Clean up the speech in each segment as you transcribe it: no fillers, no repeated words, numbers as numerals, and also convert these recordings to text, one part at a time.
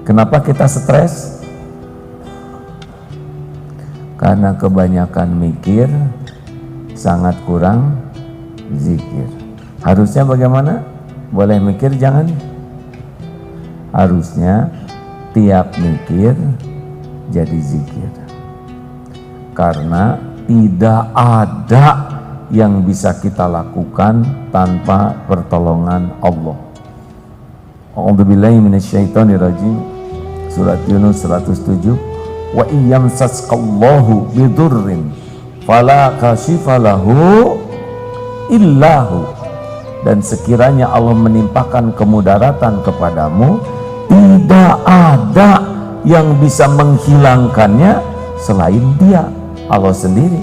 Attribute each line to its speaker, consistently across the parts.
Speaker 1: Kenapa kita stres? Karena kebanyakan mikir, sangat kurang zikir. Harusnya bagaimana? Boleh mikir jangan? Harusnya tiap mikir jadi zikir. Karena tidak ada yang bisa kita lakukan tanpa pertolongan Allah. A'udzubillahi minasyaitonirrajim. Surat Yunus 107. Wa iyyamsaskallahu bidurrin fala kashifa lahu illahu. Dan sekiranya Allah menimpakan kemudaratan kepadamu, tidak ada yang bisa menghilangkannya selain Dia, Allah sendiri.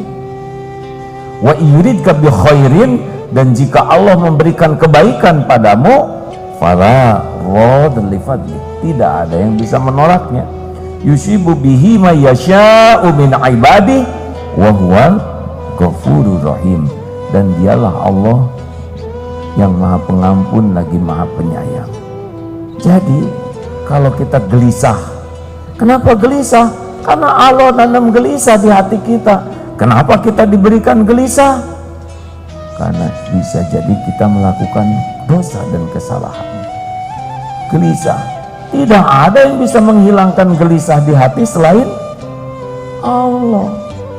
Speaker 1: Wa yuridka bi khairin, dan jika Allah memberikan kebaikan padamu, fala radda li fadli, tidak ada yang bisa menolaknya. Yusibu bihi ma yasha'u min ibadi wa huwal ghafurur rahim, dan Dialah Allah yang Maha Pengampun lagi Maha Penyayang. Jadi kalau kita gelisah, kenapa gelisah? Karena Allah nanam gelisah di hati kita. Kenapa kita diberikan gelisah? Karena bisa jadi kita melakukan dosa dan kesalahan. Gelisah, tidak ada yang bisa menghilangkan gelisah di hati selain Allah.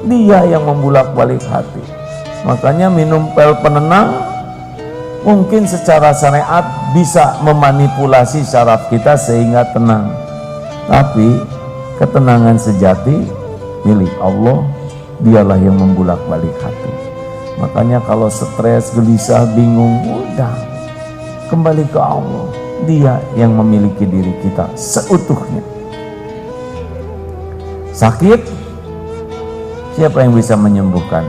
Speaker 1: Dia yang membulak-balik hati. Makanya minum pil penenang mungkin secara syariat bisa memanipulasi syaraf kita sehingga tenang, tapi ketenangan sejati milik Allah. Dialah yang membulak-balik hati. Makanya kalau stres, gelisah, bingung, udah kembali ke Allah. Dia yang memiliki diri kita seutuhnya. Sakit, siapa yang bisa menyembuhkan?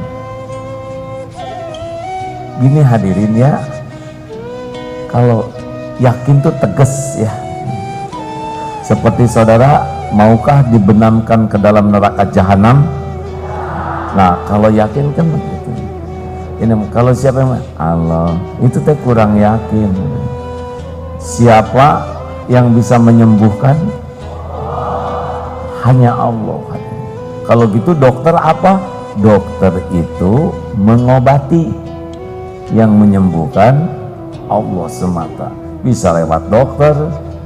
Speaker 1: Gini hadirin ya, kalau yakin tuh tegas ya. Seperti saudara, maukah dibenamkan ke dalam neraka jahanam? Nah, kalau yakin kan begitu. Ini kalau siapa yang Allah, itu teh kurang yakin. Siapa yang bisa menyembuhkan? Hanya Allah. Kalau gitu dokter apa? Dokter itu mengobati. Yang menyembuhkan Allah semata. Bisa lewat dokter,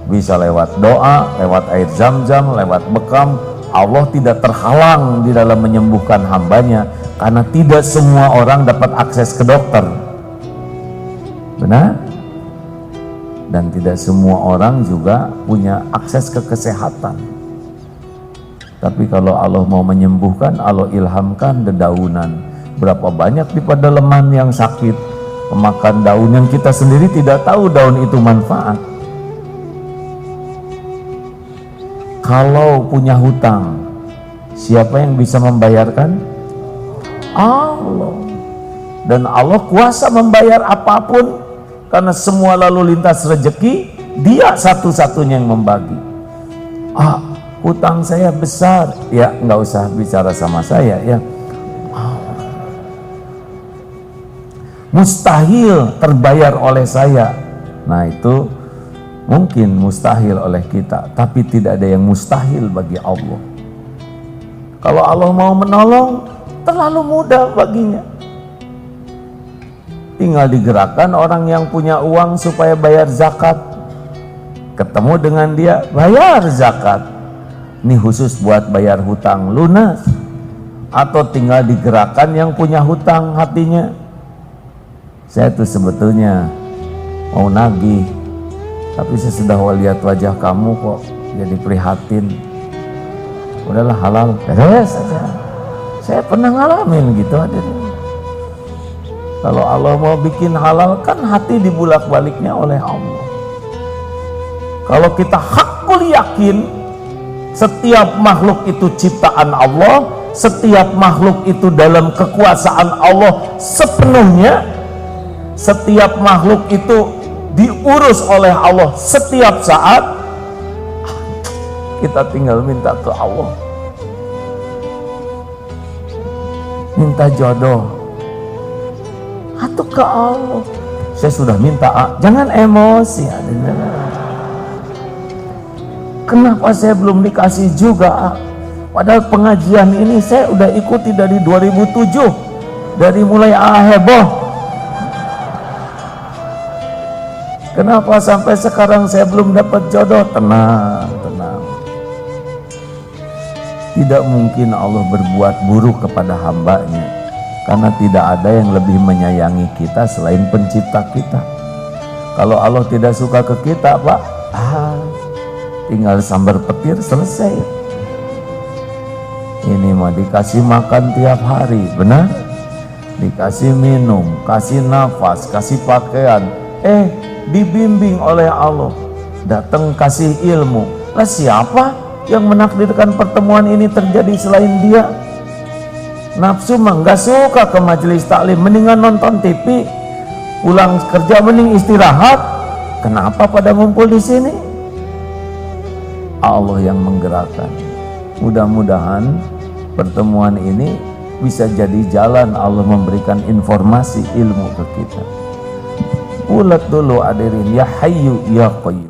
Speaker 1: bisa lewat doa, lewat air zam-zam, lewat bekam. Allah tidak terhalang di dalam menyembuhkan hambanya, karena tidak semua orang dapat akses ke dokter. Benar? Dan tidak semua orang juga punya akses ke kesehatan. Tapi kalau Allah mau menyembuhkan, Allah ilhamkan dedaunan. Berapa banyak di pedalaman yang sakit, memakan daun yang kita sendiri tidak tahu daun itu manfaat. Kalau punya hutang, siapa yang bisa membayarkan? Allah. Dan Allah kuasa membayar apapun, karena semua lalu lintas rezeki Dia satu-satunya yang membagi. Hutang saya besar, ya nggak usah bicara sama saya ya. Mustahil terbayar oleh saya. Nah itu mungkin mustahil oleh kita, tapi tidak ada yang mustahil bagi Allah. Kalau Allah mau menolong, terlalu mudah baginya. Tinggal digerakkan orang yang punya uang supaya bayar zakat. Ketemu dengan dia, bayar zakat. Ini khusus buat bayar hutang lunas. Atau tinggal digerakkan yang punya hutang hatinya. Saya tuh sebetulnya mau nagih, tapi sesudah lihat wajah kamu kok jadi prihatin. Udahlah halal, beres aja. Saya pernah ngalamin gitu hadirin. Kalau Allah mau bikin halal, kan hati dibulak-baliknya oleh Allah. Kalau kita hakul yakin setiap makhluk itu ciptaan Allah, setiap makhluk itu dalam kekuasaan Allah sepenuhnya, setiap makhluk itu diurus oleh Allah setiap saat, kita tinggal minta ke Allah, minta jodoh atau ke Allah. Saya sudah minta, jangan emosi. kenapa saya belum dikasih juga? Padahal pengajian ini saya udah ikuti dari 2007, dari mulai heboh. Kenapa sampai sekarang saya belum dapat jodoh? Tenang, tenang. Tidak mungkin Allah berbuat buruk kepada hambanya, karena tidak ada yang lebih menyayangi kita selain pencipta kita. Kalau Allah tidak suka ke kita, Pak, tinggal sambar petir selesai. Ini mah dikasih makan tiap hari, benar? Dikasih minum, kasih nafas, kasih pakaian, dibimbing oleh Allah, datang kasih ilmu. Lah siapa yang menakdirkan pertemuan ini terjadi selain dia? Nafsu mah nggak suka ke majelis taklim, mendingan nonton TV, pulang kerja mending istirahat. Kenapa pada ngumpul di sini? Allah yang menggerakkan. Mudah-mudahan pertemuan ini bisa jadi jalan Allah memberikan informasi ilmu ke kita. Ulat dulu hadirin, ya hayyu ya qayyum.